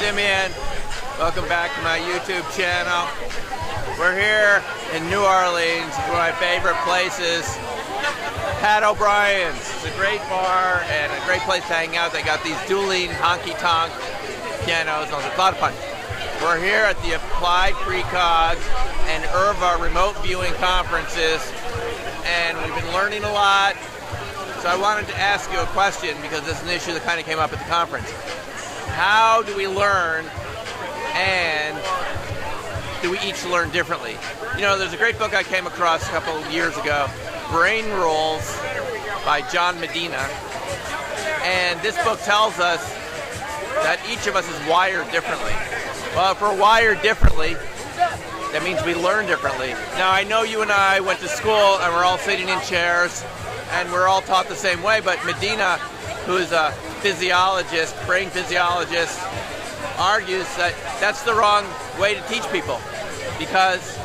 Simeon. Welcome back to my YouTube channel. We're here in New Orleans, one of my favorite places. Pat O'Brien's. It's a great bar and a great place to hang out. They got these dueling honky-tonk pianos. It's a lot of fun. We're here at the Applied Precog and IRVA remote viewing conferences, and we've been learning a lot. So I wanted to ask you a question because this is an issue that kind of came up at the conference. How do we learn, and do we each learn differently? You know, there's a great book I came across a couple of years ago, Brain Rules by John Medina, and this book tells us that each of us is wired differently. Well, if we're wired differently, that means we learn differently. Now, I know you and I went to school and we're all sitting in chairs and we're all taught the same way, but Medina, who is a physiologist, brain physiologist, argues that that's the wrong way to teach people because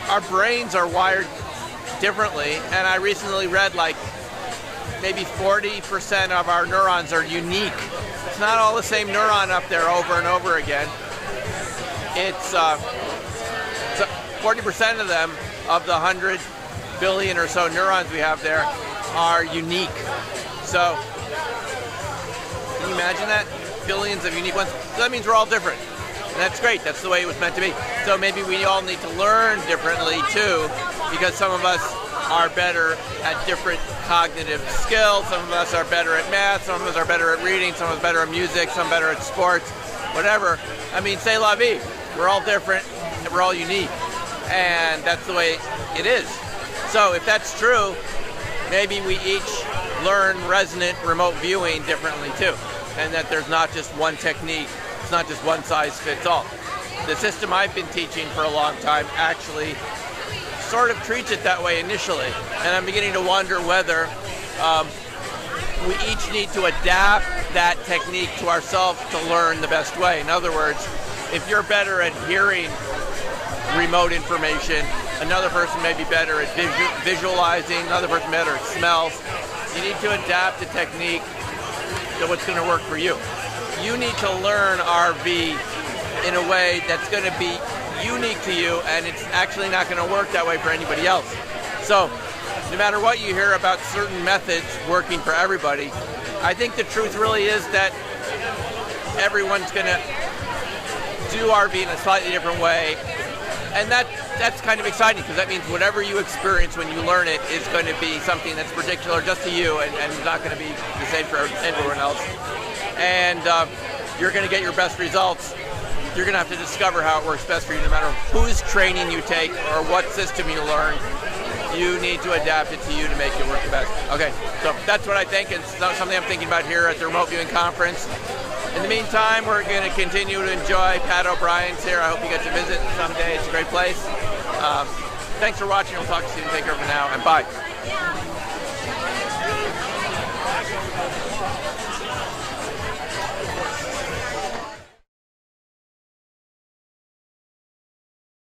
our brains are wired differently, and I recently read like maybe 40% of our neurons are unique. It's not all the same neuron up there over and over again. It's 40% of them, of the 100 billion or so neurons we have there, are unique. So, can you imagine that? Billions of unique ones. So that means we're all different. And that's great. That's the way it was meant to be. So maybe we all need to learn differently too, because some of us are better at different cognitive skills. Some of us are better at math. Some of us are better at reading. Some of us are better at music. Some better at sports. Whatever. I mean, c'est la vie. We're all different and we're all unique. And that's the way it is. So if that's true, maybe we each learn resonant remote viewing differently too. And that there's not just one technique. It's not just one size fits all. The system I've been teaching for a long time actually sort of treats it that way initially. And I'm beginning to wonder whether we each need to adapt that technique to ourselves to learn the best way. In other words, if you're better at hearing remote information, another person may be better at visualizing, another person better at smells. You need to adapt the technique to what's going to work for you. You need to learn RV in a way that's going to be unique to you, and it's actually not going to work that way for anybody else. So, no matter what you hear about certain methods working for everybody, I think the truth really is that everyone's going to do RV in a slightly different way, and that's kind of exciting because that means whatever you experience when you learn it is going to be something that's particular just to you and not going to be the same for everyone else. And you're going to get your best results. You're going to have to discover how it works best for you no matter whose training you take or what system you learn. You need to adapt it to you to make it work the best. Okay, so that's what I think. It's something I'm thinking about here at the Remote Viewing Conference. In the meantime, we're going to continue to enjoy Pat O'Brien's here. I hope you get to visit someday. It's a great place. Thanks for watching. We'll talk to you soon. Take care for now, and bye.